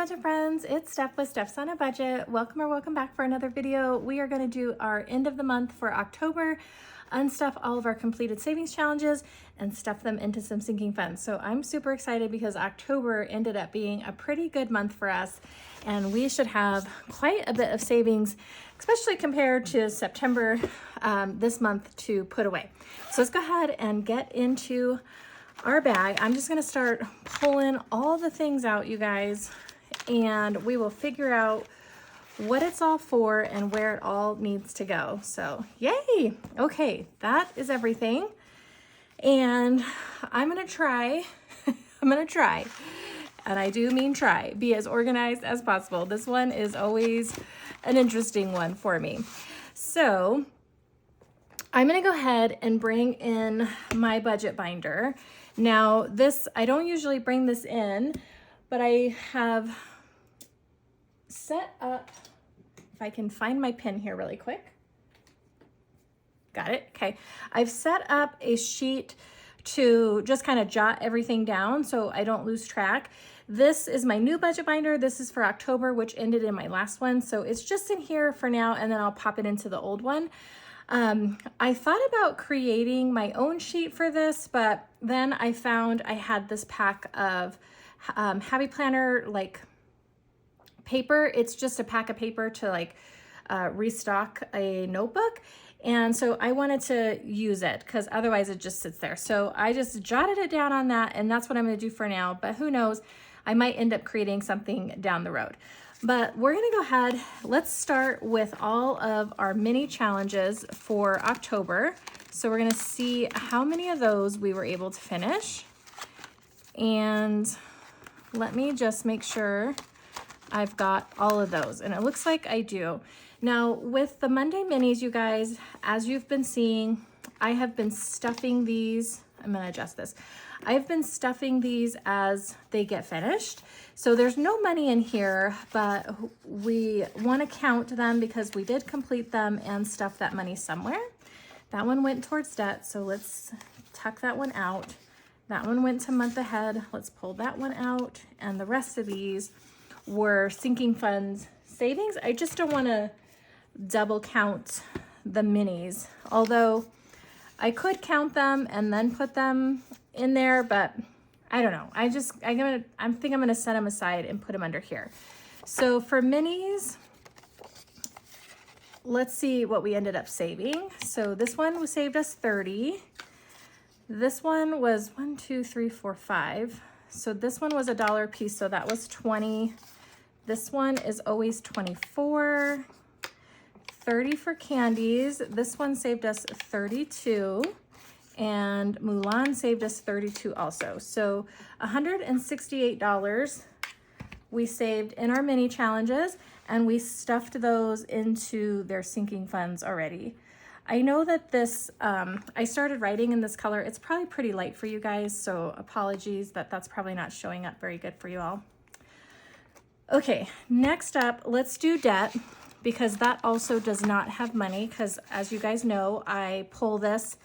budget friends, it's Steph with Stefsonabudget. Welcome back for another video. We are going to do our end of the month for October, unstuff all of our completed savings challenges and stuff them into some sinking funds. So I'm super excited because October ended up being a pretty good month for us, and we should have quite a bit of savings, especially compared to September this month to put away. So let's go ahead and get into our bag. I'm just gonna start pulling all the things out, you guys, and we will figure out what it's all for and where it all needs to go. So yay. Okay, that is everything. And I'm gonna try, and I do mean try, be as organized as possible. This one is always an interesting one for me. So I'm gonna go ahead and bring in my budget binder. Now this, I don't usually bring this in, but I have set up, if I can find my pen here really quick. Got it, okay. I've set up a sheet to just kind of jot everything down so I don't lose track. This is my new budget binder. This is for October, which ended in my last one. So it's just in here for now, and then I'll pop it into the old one. I thought about creating my own sheet for this, but then I found I had this pack of Happy Planner like paper. It's just a pack of paper to like restock a notebook. And so I wanted to use it because otherwise it just sits there. So I just jotted it down on that, and that's what I'm going to do for now. But who knows, I might end up creating something down the road. But we're gonna go ahead, let's start with all of our mini challenges for October. So we're gonna see how many of those we were able to finish. And let me just make sure I've got all of those. And it looks like I do. Now with the Monday minis, you guys, as you've been seeing, I have been stuffing these. I'm gonna adjust this. I've been stuffing these as they get finished. So there's no money in here, but we want to count them because we did complete them and stuff that money somewhere. That one went towards debt, so let's tuck that one out. That one went to month ahead. Let's pull that one out. And the rest of these were sinking funds savings. I just don't want to double count the minis, although I could count them and then put them in there, but I don't know. I think I'm gonna set them aside and put them under here. So for minis, let's see what we ended up saving. So this one saved us 30. This one was 1, 2, 3, 4, 5. So this one was $1 a piece, so that was 20. This one is always 24. 30 for candies. This one saved us 32. And Mulan saved us 32 also. So $168 we saved in our mini challenges, and we stuffed those into their sinking funds already. I know that this, I started writing in this color. It's probably pretty light for you guys, so apologies that that's probably not showing up very good for you all. Okay, next up, let's do debt, because that also does not have money, because as you guys know, I pull this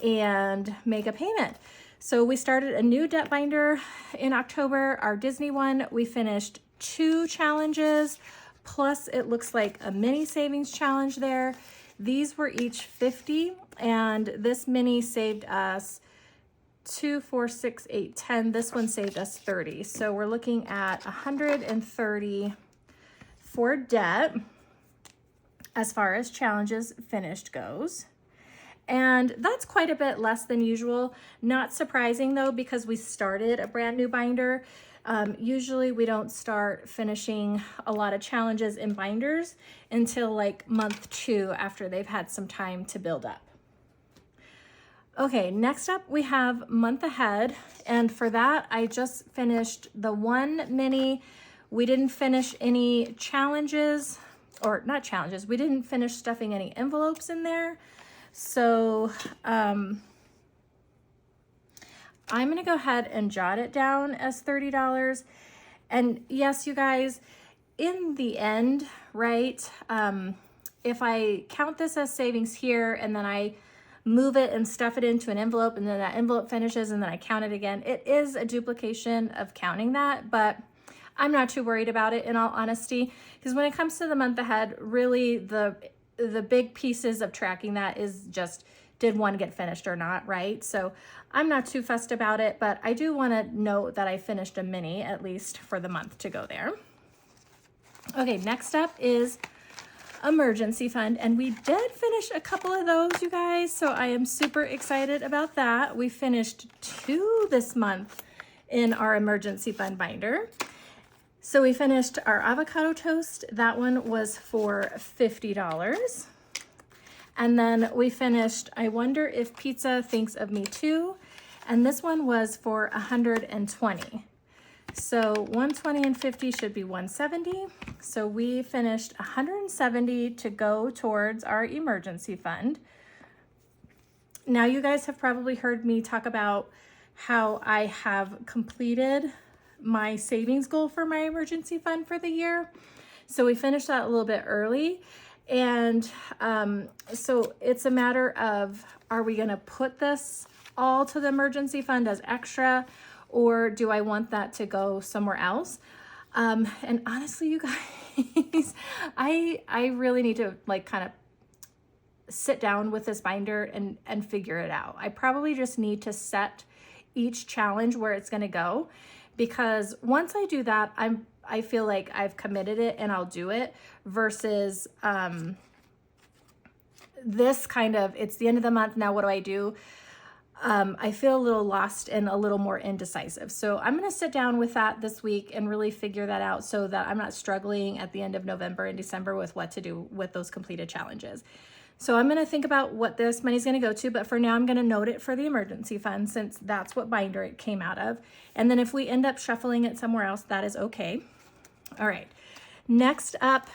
and make a payment. So we started a new debt binder in October. Our Disney one, we finished 2 challenges, plus it looks like a mini savings challenge there. These were each 50, and this mini saved us 2, 4, 6, 8, 10. This one saved us 30. So we're looking at 130 for debt as far as challenges finished goes. And that's quite a bit less than usual. Not surprising though, because we started a brand new binder. Usually we don't start finishing a lot of challenges in binders until like month 2 after they've had some time to build up. Okay, next up we have month ahead. And for that, I just finished the one mini. We didn't finish any challenges, or not challenges. We didn't finish stuffing any envelopes in there. So I'm gonna go ahead and jot it down as $30. And yes, you guys, in the end, right, if I count this as savings here and then I move it and stuff it into an envelope and then that envelope finishes and then I count it again, it is a duplication of counting that, but I'm not too worried about it, in all honesty, because when it comes to the month ahead, really the big pieces of tracking that is just, did one get finished or not, right? So I'm not too fussed about it, but I do want to note that I finished a mini, at least for the month to go there. Okay, next up is emergency fund, and we did finish a couple of those, you guys, so I am super excited about that. We finished 2 this month in our emergency fund binder. So we finished our avocado toast. That one was for $50. And then we finished I Wonder If Pizza Thinks of Me Too, and this one was for $120. So 120 and 50 should be 170. So we finished 170 to go towards our emergency fund. Now you guys have probably heard me talk about how I have completed my savings goal for my emergency fund for the year. So we finished that a little bit early. And so it's a matter of, are we going to put this all to the emergency fund as extra, or do I want that to go somewhere else? And honestly, you guys, I really need to like kind of sit down with this binder and figure it out. I probably just need to set each challenge where it's going to go, because once I do that, I feel like I've committed it and I'll do it, versus this kind of, it's the end of the month, now what do I do? I feel a little lost and a little more indecisive. So I'm going to sit down with that this week and really figure that out, so that I'm not struggling at the end of November and December with what to do with those completed challenges. So I'm going to think about what this money is going to go to, but for now I'm going to note it for the emergency fund, since that's what binder it came out of. And then if we end up shuffling it somewhere else, that is okay. All right, next up,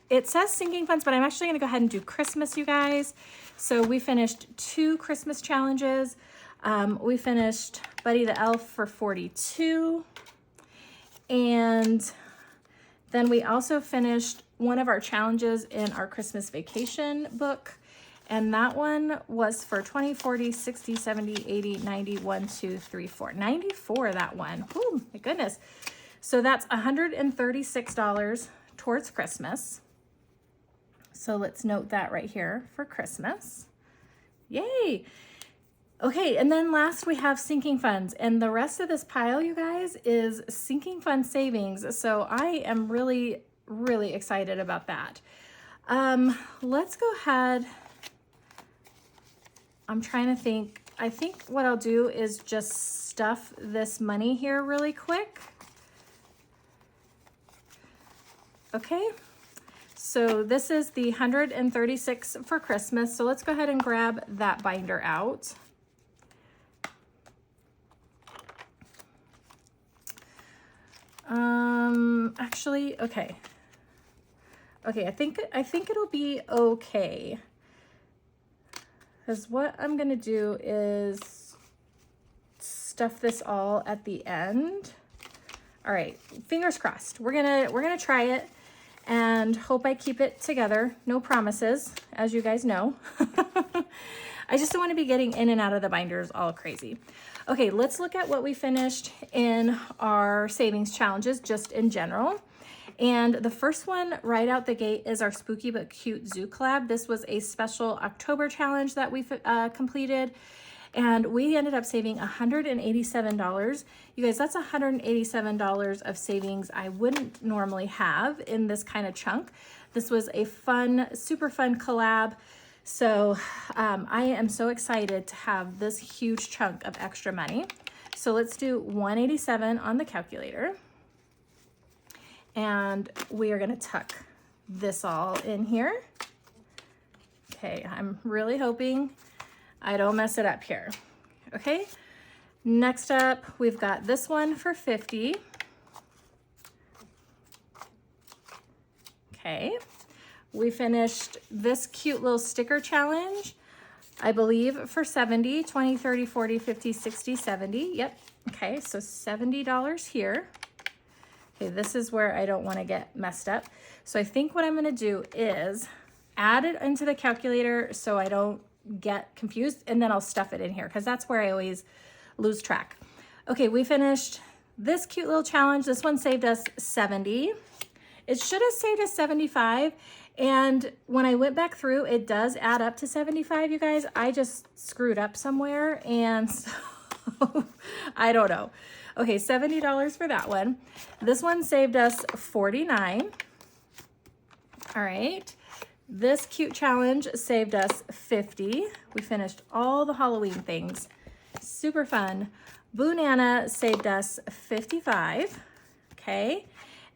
it says sinking funds, but I'm actually going to go ahead and do Christmas, you guys. So we finished 2 Christmas challenges. We finished Buddy the Elf for $42. And then we also finished one of our challenges in our Christmas vacation book. And that one was for 20, 40, 60, 70, 80, 90, 1, 2, 3, 4. 94, that one. Oh, my goodness. So that's $136 towards Christmas. So let's note that right here for Christmas. Yay. Okay, and then last we have sinking funds, and the rest of this pile, you guys, is sinking fund savings. So I am really, really excited about that. Let's go ahead. I'm trying to think. I think what I'll do is just stuff this money here really quick. Okay. So this is the 136 for Christmas. So let's go ahead and grab that binder out. Actually, okay. Okay, I think it'll be okay. Because what I'm gonna do is stuff this all at the end. All right, fingers crossed. We're gonna try it and hope I keep it together. No promises, as you guys know. I just don't want to be getting in and out of the binders all crazy. Okay, let's look at what we finished in our savings challenges just in general. And the first one right out the gate is our Spooky But Cute Zoo collab. This was a special October challenge that we completed, and we ended up saving $187. You guys, that's $187 of savings I wouldn't normally have in this kind of chunk. This was a fun, super fun collab. So I am so excited to have this huge chunk of extra money. So let's do 187 on the calculator. And we are going to tuck this all in here. Okay, I'm really hoping I don't mess it up here. Okay, next up, we've got this one for 50. Okay, we finished this cute little sticker challenge, I believe, for 70, 20, 30, 40, 50, 60, 70. Yep, okay, so $70 here. Okay, this is where I don't want to get messed up. So I think what I'm going to do is add it into the calculator so I don't get confused, and then I'll stuff it in here because that's where I always lose track. Okay, we finished This cute little challenge, this one saved us 70. It should have saved us 75. And when I went back through, it does add up to 75, you guys. I just screwed up somewhere, and so I don't know. Okay, $70 for that one. This one saved us 49. All right. This cute challenge saved us 50. We finished all the Halloween things. Super fun. Boonana saved us 55. Okay.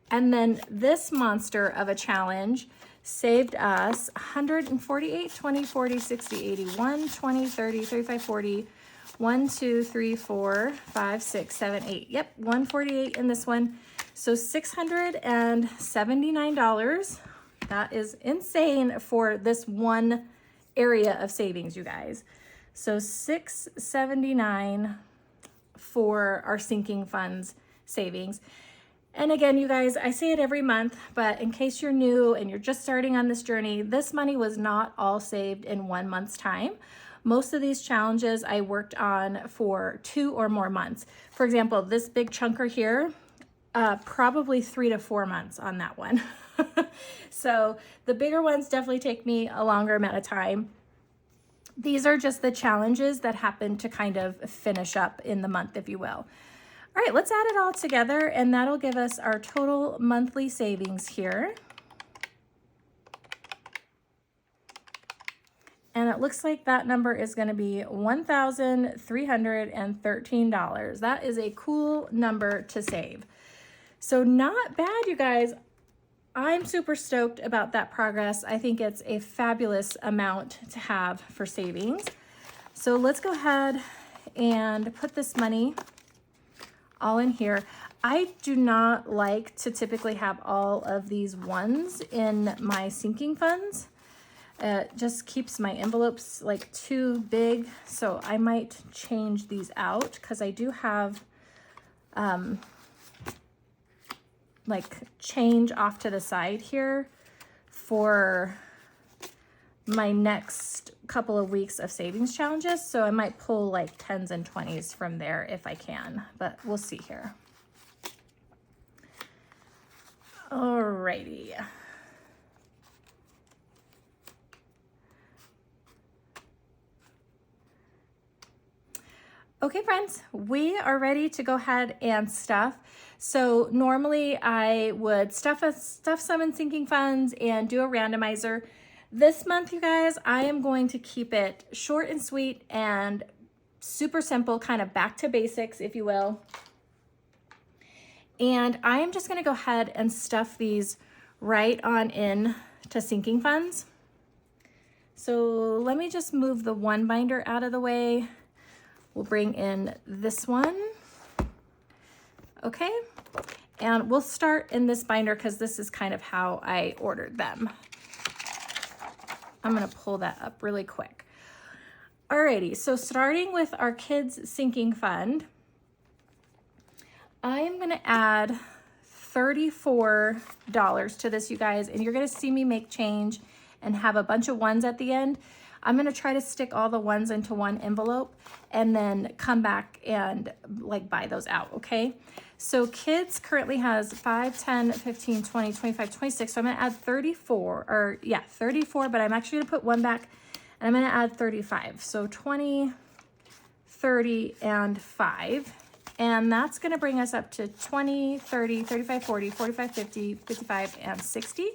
And then this monster of a challenge saved us 148, 20, 40, 60, 81, 20, 30, 35, 40, 1, 2, 3, 4, 5, 6, 7, 8. Yep, 148 in this one. So $679. That is insane for this one area of savings, you guys. So $679 for our sinking funds savings. And again, you guys, I say it every month, but in case you're new and you're just starting on this journey, this money was not all saved in 1 month's time. Most of these challenges I worked on for 2 or more months. For example, this big chunker here, probably 3 to 4 months on that one. So the bigger ones definitely take me a longer amount of time. These are just the challenges that happen to kind of finish up in the month, if you will. All right, let's add it all together, and that'll give us our total monthly savings here. And it looks like that number is going to be $1,313. That is a cool number to save. So not bad, you guys. I'm super stoked about that progress. I think it's a fabulous amount to have for savings. So let's go ahead and put this money all in here. I do not like to typically have all of these ones in my sinking funds. It just keeps my envelopes like too big. So I might change these out because I do have like change off to the side here for my next couple of weeks of savings challenges. So I might pull like 10s and 20s from there if I can, but we'll see here. Alrighty. Okay, friends, we are ready to go ahead and stuff. So normally I would stuff some in sinking funds and do a randomizer. This month, you guys, I am going to keep it short and sweet and super simple, kind of back to basics, if you will. And I am just going to go ahead and stuff these right on in to sinking funds. So let me just move the one binder out of the way. We'll bring in this one. Okay, and we'll start in this binder because this is kind of how I ordered them. I'm gonna pull that up really quick. Alrighty, so starting with our kids sinking fund, I am gonna add $34 to this, you guys, and you're gonna see me make change and have a bunch of ones at the end. I'm gonna try to stick all the ones into one envelope and then come back and like buy those out, okay? So kids currently has 5, 10, 15, 20, 25, 26. So I'm gonna add 34, or yeah, 34, but I'm actually gonna put one back and I'm gonna add 35. So 20, 30, and 5. And that's gonna bring us up to 20, 30, 35, 40, 45, 50, 55, and 60.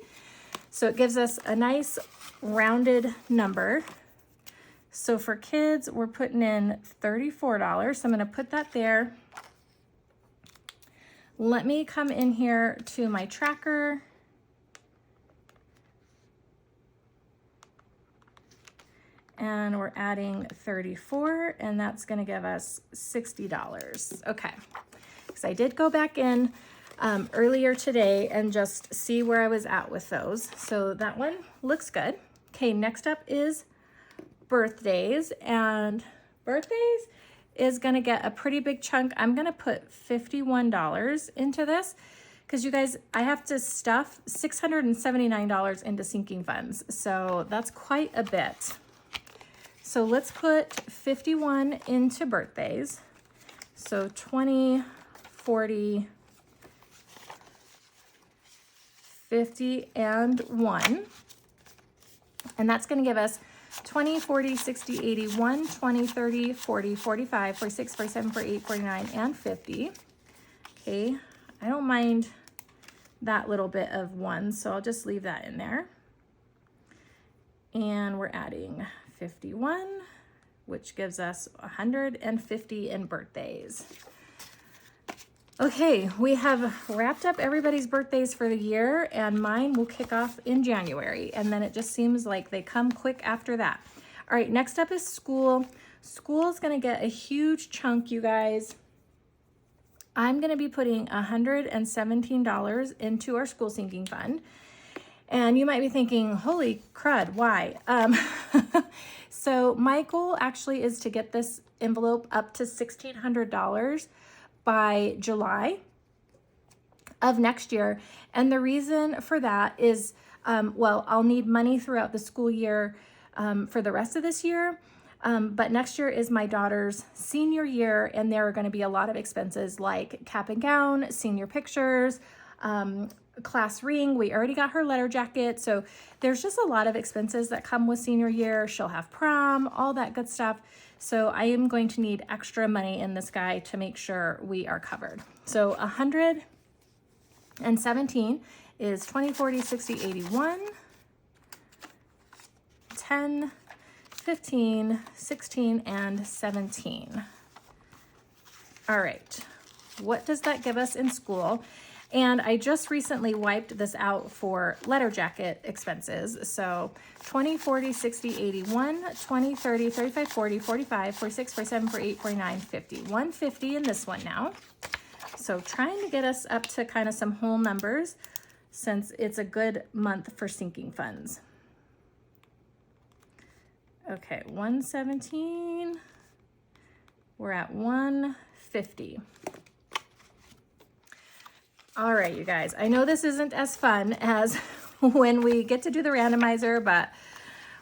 So it gives us a nice rounded number. So for kids, we're putting in $34. So I'm gonna put that there. Let me come in here to my tracker. And we're adding 34, and that's gonna give us $60. Okay, because I did go back in earlier today and just see where I was at with those. So that one looks good. Okay, next up is birthdays, and birthdays is gonna get a pretty big chunk. I'm gonna put $51 into this because you guys, I have to stuff $679 into sinking funds. So that's quite a bit. So let's put 51 into birthdays. So 20, 40, 50, and 1. And that's going to give us 20, 40, 60, 80, 1, 20, 30, 40, 45, 46, 47, 48, 49, and 50. Okay, I don't mind that little bit of 1, so I'll just leave that in there. And we're adding 51, which gives us 150 in birthdays. Okay, we have wrapped up everybody's birthdays for the year, and mine will kick off in January, and then it just seems like they come quick after that. All right, next up is school. School's gonna get a huge chunk, you guys. I'm gonna be putting $117 into our school sinking fund. And you might be thinking, holy crud, why? So my goal actually is to get this envelope up to $1,600 by July of next year. And the reason for that is, well, I'll need money throughout the school year for the rest of this year. But next year is my daughter's senior year, and there are going to be a lot of expenses like cap and gown, senior pictures, class ring. We already got her letter jacket. So there's just a lot of expenses that come with senior year. She'll have prom, all that good stuff. So I am going to need extra money in this guy to make sure we are covered. So 117 is 20, 40, 60, 81, 10, 15, 16, and 17. All right, what does that give us in school? And I just recently wiped this out for letter jacket expenses. So 20, 40, 60, 81, 20, 30, 35, 40, 45, 46, 47, 48, 49, 50. 150 in this one now. So trying to get us up to kind of some whole numbers since it's a good month for sinking funds. Okay, 117. We're at 150. All right, you guys, I know this isn't as fun as when we get to do the randomizer, but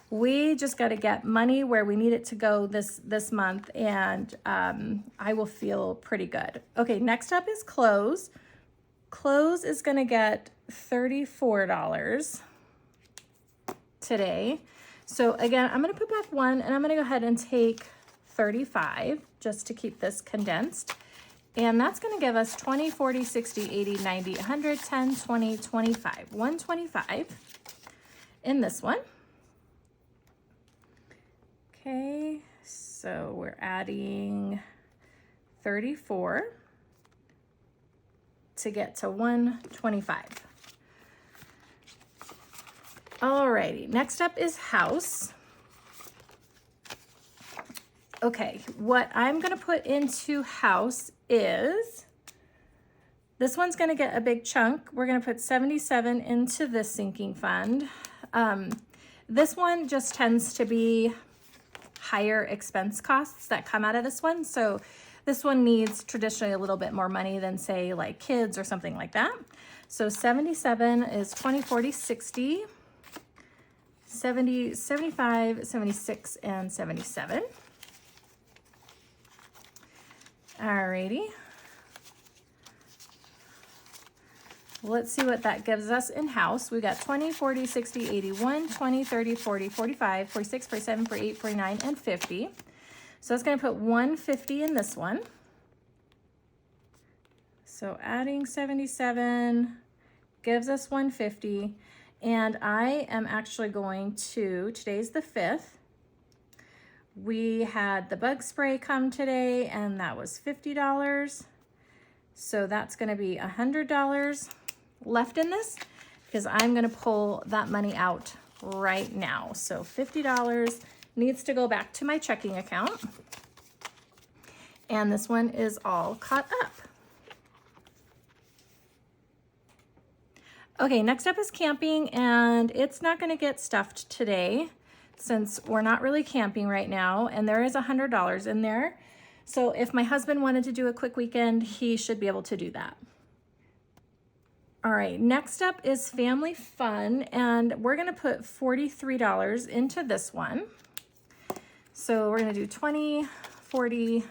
we just got to get money where we need it to go this month, and I will feel pretty good. Okay, next up is clothes. Clothes is going to get $34 today. So again, I'm going to put back 1, and I'm going to go ahead and take 35 just to keep this condensed. And that's going to give us 20, 40, 60, 80, 90, 110, 20, 25. 125 in this one. Okay, so we're adding 34 to get to 125. Alrighty, next up is house. Okay, what I'm gonna put into house is, this one's gonna get a big chunk. We're gonna put 77 into this sinking fund. This one just tends to be higher expense costs that come out of this one. So this one needs traditionally a little bit more money than say like kids or something like that. So 77 is 20, 40, 60, 70, 75, 76, and 77. Alrighty. Let's see what that gives us in house. We got 20, 40, 60, 81, 20, 30, 40, 45, 46, 47, 48, 49, and 50. So that's going to put 150 in this one. So adding 77 gives us 150. And I am actually going to, today's the 5th. We had the bug spray come today, and that was $50. So that's going to be $100 left in this, because I'm going to pull that money out right now. So $50 needs to go back to my checking account. And this one is all caught up. Okay, next up is camping, and it's not going to get stuffed today since we're not really camping right now, and there is $100 in there. So if my husband wanted to do a quick weekend, he should be able to do that. All right, next up is family fun, and we're gonna put $43 into this one. So we're gonna do 20, 40,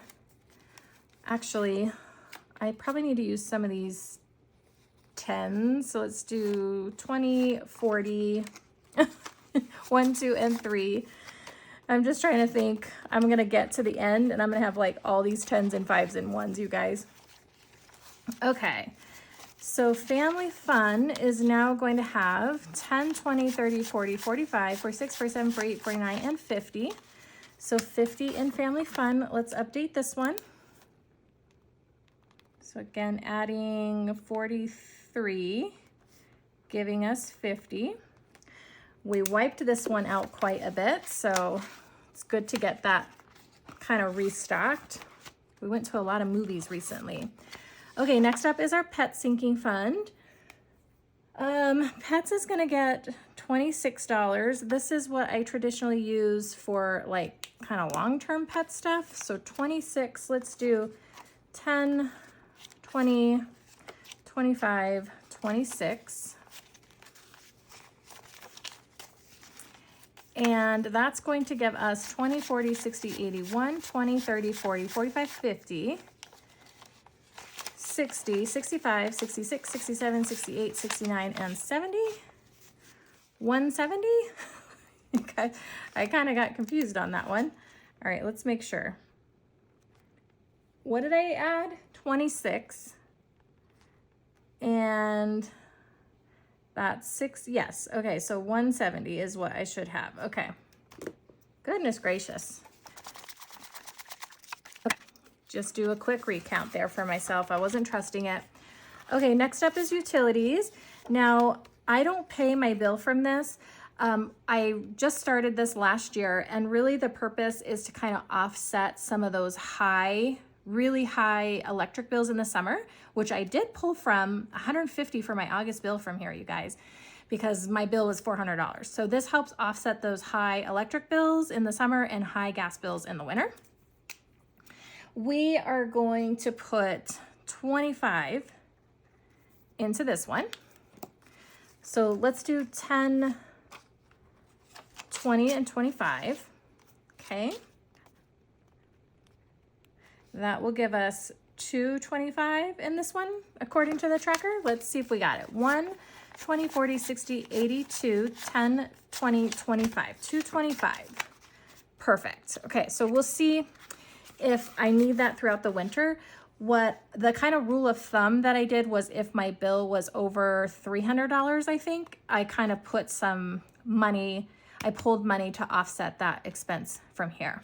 actually, I probably need to use some of these 10s. So let's do 20, 40, 1, 2, and 3. I'm just trying to think. I'm going to get to the end and I'm going to have like all these 10s and 5s and 1s, you guys. Okay. So Family Fun is now going to have 10, 20, 30, 40, 45, 46, 47, 48, 49, and 50. So 50 in Family Fun. Let's update this one. So again, adding 43, giving us 50. We wiped this one out quite a bit, so it's good to get that kind of restocked. We went to a lot of movies recently. Okay, next up is our Pet Sinking Fund. Pets is gonna get $26. This is what I traditionally use for like kind of long-term pet stuff. So 26, let's do 10, 20, 25, 26. And that's going to give us 20, 40, 60, 81, 20, 30, 40, 45, 50, 60, 65, 66, 67, 68, 69, and 70. 170? Okay, I kind of got confused on that one. All right, let's make sure. What did I add? 26. And that's 6, yes. Okay, so 170 is what I should have. Okay. Goodness gracious. Okay. Just do a quick recount there for myself. I wasn't trusting it. Okay, next up is utilities. Now, I don't pay my bill from this. I just started this last year, and really the purpose is to kind of offset some of those really high electric bills in the summer, which I did pull from $150 for my August bill from here, you guys, because my bill was $400. So this helps offset those high electric bills in the summer and high gas bills in the winter. We are going to put 25 into this one. So let's do 10, 20, and 25, okay? That will give us 225 in this one, according to the tracker. Let's see if we got it. 1, 20, 40, 60, 82, 10, 20, 25, 225. Perfect. Okay, so we'll see if I need that throughout the winter. What the kind of rule of thumb that I did was if my bill was over $300, I think, I kind of put some money, I pulled money to offset that expense from here.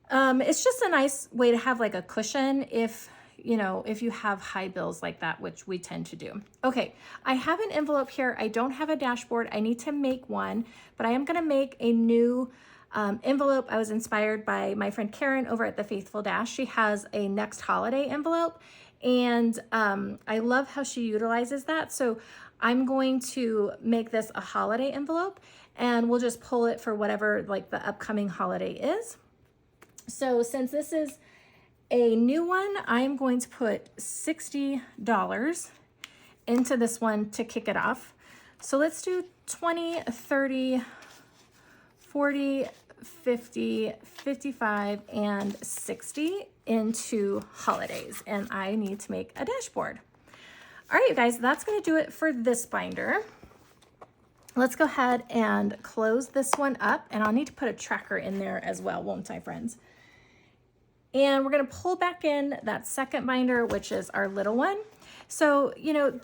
It's just a nice way to have like a cushion if you have high bills like that, which we tend to do. Okay, I have an envelope here. I don't have a dashboard. I need to make one, but I am going to make a new envelope. I was inspired by my friend Karen over at the Faithful Dash. She has a next holiday envelope, and I love how she utilizes that. So I'm going to make this a holiday envelope, and we'll just pull it for whatever like the upcoming holiday is. So since this is a new one, I'm going to put $60 into this one to kick it off. So let's do 20, 30, 40, 50, 55, and 60 into holidays. And I need to make a dashboard. All right, you guys, that's going to do it for this binder. Let's go ahead and close this one up, and I'll need to put a tracker in there as well, won't I, friends? And we're going to pull back in that second binder, which is our little one. So,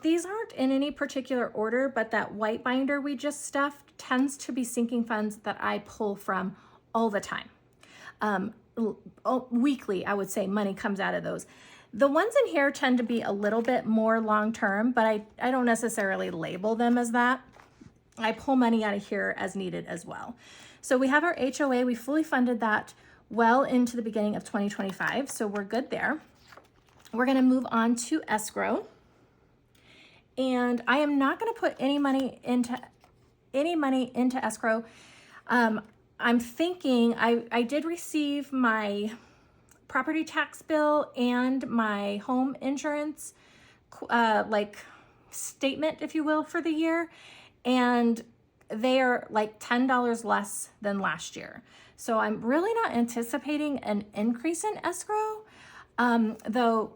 these aren't in any particular order, but that white binder we just stuffed tends to be sinking funds that I pull from all the time. Weekly, I would say money comes out of those. The ones in here tend to be a little bit more long-term, but I don't necessarily label them as that. I pull money out of here as needed as well. So we have our HOA. We fully funded that well into the beginning of 2025, so we're good there. We're going to move on to escrow, and I am not going to put any money into escrow. I'm thinking I did receive my property tax bill and my home insurance like statement, if you will, for the year, and they are like $10 less than last year. So I'm really not anticipating an increase in escrow, though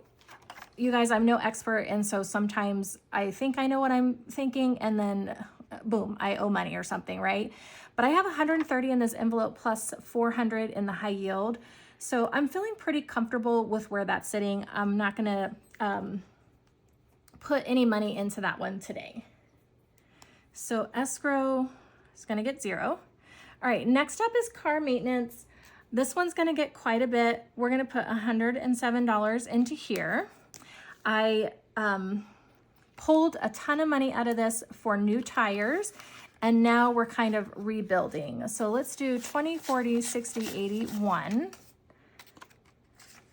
you guys, I'm no expert, and so sometimes I think I know what I'm thinking, and then boom, I owe money or something, right? But I have 130 in this envelope plus 400 in the high yield. So I'm feeling pretty comfortable with where that's sitting. I'm not gonna put any money into that one today. So escrow is gonna get 0. All right, next up is car maintenance. This one's gonna get quite a bit. We're gonna put $107 into here. I pulled a ton of money out of this for new tires, and now we're kind of rebuilding. So let's do 20, 40, 60, 80, 1,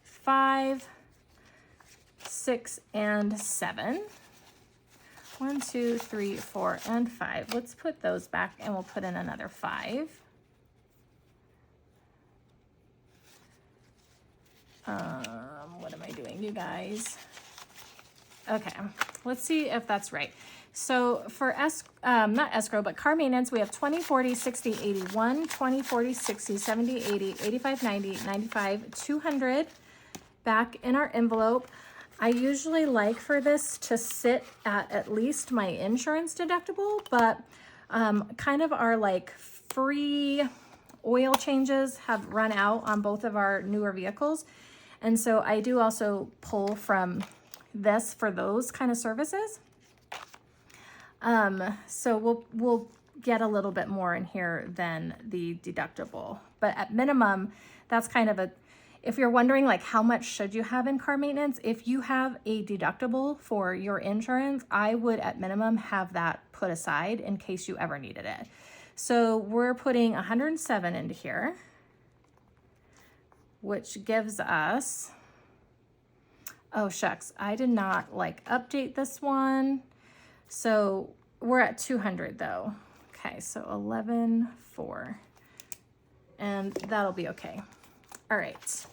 5, 6, and 7. 1, 2, 3, 4, and 5. Let's put those back, and we'll put in another 5. What am I doing, you guys? Okay, let's see if that's right. So for not escrow, but car maintenance, we have 20, 40, 60, 81, 20, 40, 60, 70, 80, 85, 90, 95, 200 back in our envelope. I usually like for this to sit at least my insurance deductible, but kind of our like free oil changes have run out on both of our newer vehicles. And so I do also pull from this for those kind of services. So we'll get a little bit more in here than the deductible, but at minimum, that's kind of if you're wondering like how much should you have in car maintenance, if you have a deductible for your insurance, I would at minimum have that put aside in case you ever needed it. So we're putting 107 into here, which gives us, oh shucks, I did not like update this one. So we're at 200 though. Okay, so 11, 4, and that'll be okay. All right.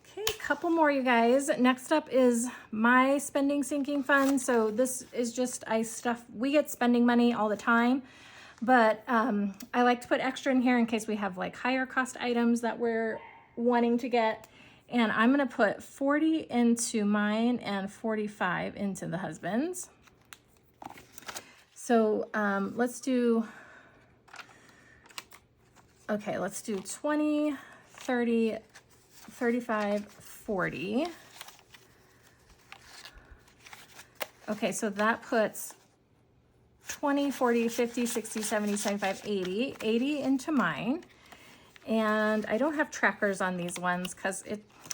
Okay, a couple more, you guys. Next up is my spending sinking fund. So this is just, we get spending money all the time, but I like to put extra in here in case we have like higher cost items that we're wanting to get. And I'm gonna put 40 into mine and 45 into the husband's. So let's do 20, 30, 35, 40. Okay, so that puts 20, 40, 50, 60, 70, 75, 80. 80 into mine. And I don't have trackers on these ones because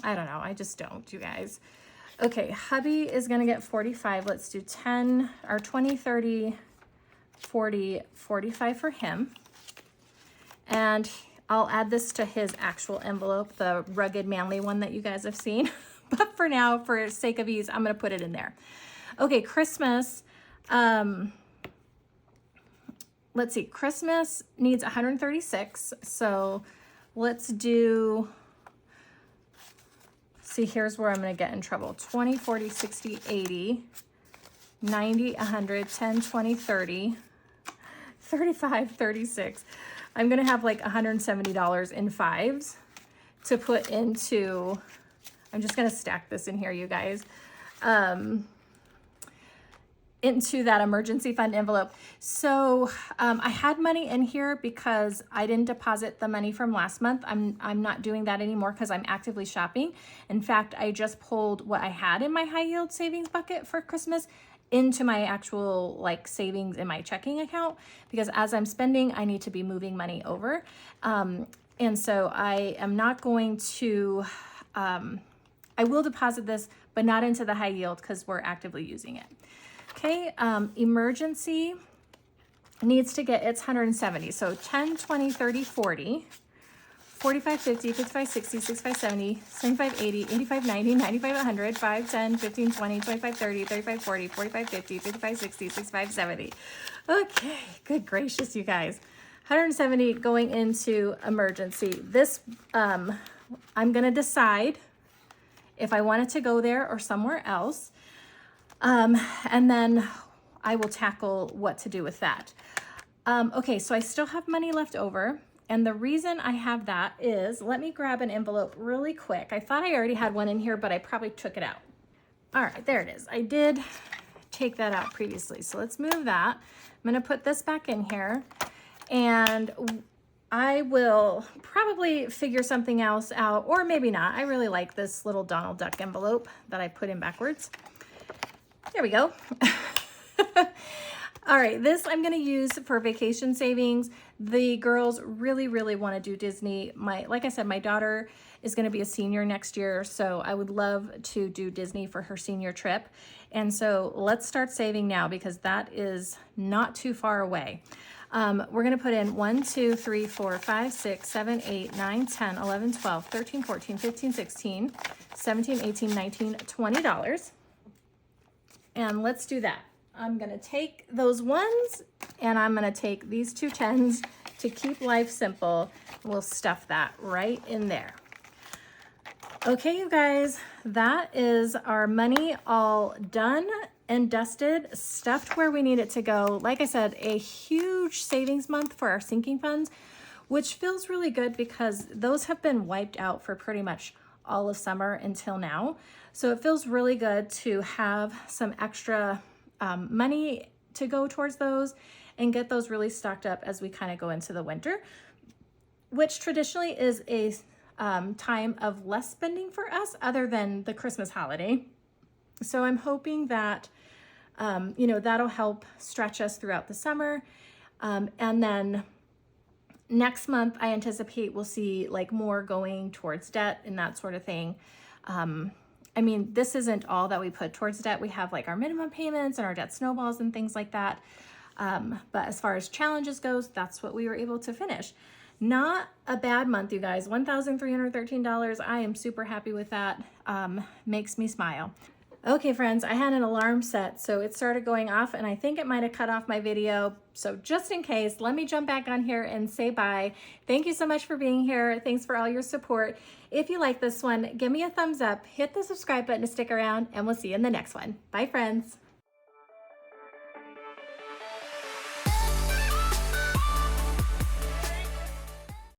I don't know, I just don't, you guys. Okay, hubby is gonna get 45. Let's do 10 or 20, 30, 40, 45 for him. And I'll add this to his actual envelope, the rugged manly one that you guys have seen. But for now, for sake of ease, I'm gonna put it in there. Okay, Christmas. Let's see, Christmas needs 136. So let's do, see, here's where I'm gonna get in trouble. 20, 40, 60, 80, 90, 100, 10, 20, 30, 35, 36. I'm gonna have like $170 in fives to put into, I'm just gonna stack this in here, you guys, into that emergency fund envelope. So I had money in here because I didn't deposit the money from last month. I'm not doing that anymore because I'm actively shopping. In fact, I just pulled what I had in my high yield savings bucket for Christmas into my actual like savings in my checking account, because as I'm spending, I need to be moving money over. And so I am not going to, I will deposit this, but not into the high yield because we're actively using it. Okay, emergency needs to get its 170. So 10, 20, 30, 40, 45, 50, 55, 60, 65, 70, 75, 80, 85, 90, 95, 100, 5, 10, 15, 20, 25, 30, 35, 40, 45, 50, 55, 60, 65, 70. Okay, good gracious, you guys. 170 going into emergency. This, I'm gonna decide if I want it to go there or somewhere else. And then I will tackle what to do with that. Okay, so I still have money left over. And the reason I have that is, let me grab an envelope really quick. I thought I already had one in here, but I probably took it out. All right, there it is. I did take that out previously. So let's move that. I'm gonna put this back in here, and I will probably figure something else out, or maybe not. I really like this little Donald Duck envelope that I put in backwards. There we go. All right, this I'm gonna use for vacation savings. The girls really, really wanna do Disney. Like I said, my daughter is gonna be a senior next year, so I would love to do Disney for her senior trip. And so let's start saving now because that is not too far away. We're gonna put in 1, 2, 3, 4, 5, 6, 7, 8, 9, 10, 11, 12, 13, 14, 15, 16, 17, 18, 19, $20. And let's do that. I'm gonna take those ones and I'm gonna take these two 10s to keep life simple. We'll stuff that right in there. Okay, you guys, that is our money all done and dusted, stuffed where we need it to go. Like I said, a huge savings month for our sinking funds, which feels really good because those have been wiped out for pretty much all of summer until now. So it feels really good to have some extra money to go towards those and get those really stocked up as we kind of go into the winter, which traditionally is a time of less spending for us other than the Christmas holiday. So I'm hoping that, you know, that'll help stretch us throughout the summer. And then next month, I anticipate we'll see like more going towards debt and that sort of thing. I mean, this isn't all that we put towards debt. We have like our minimum payments and our debt snowballs and things like that. But as far as challenges goes, that's what we were able to finish. Not a bad month, you guys. $1,313. I am super happy with that. Makes me smile. Okay, friends, I had an alarm set, so it started going off, and I think it might have cut off my video. So just in case, let me jump back on here and say bye. Thank you so much for being here. Thanks for all your support. If you like this one, give me a thumbs up, hit the subscribe button to stick around, and we'll see you in the next one. Bye, friends.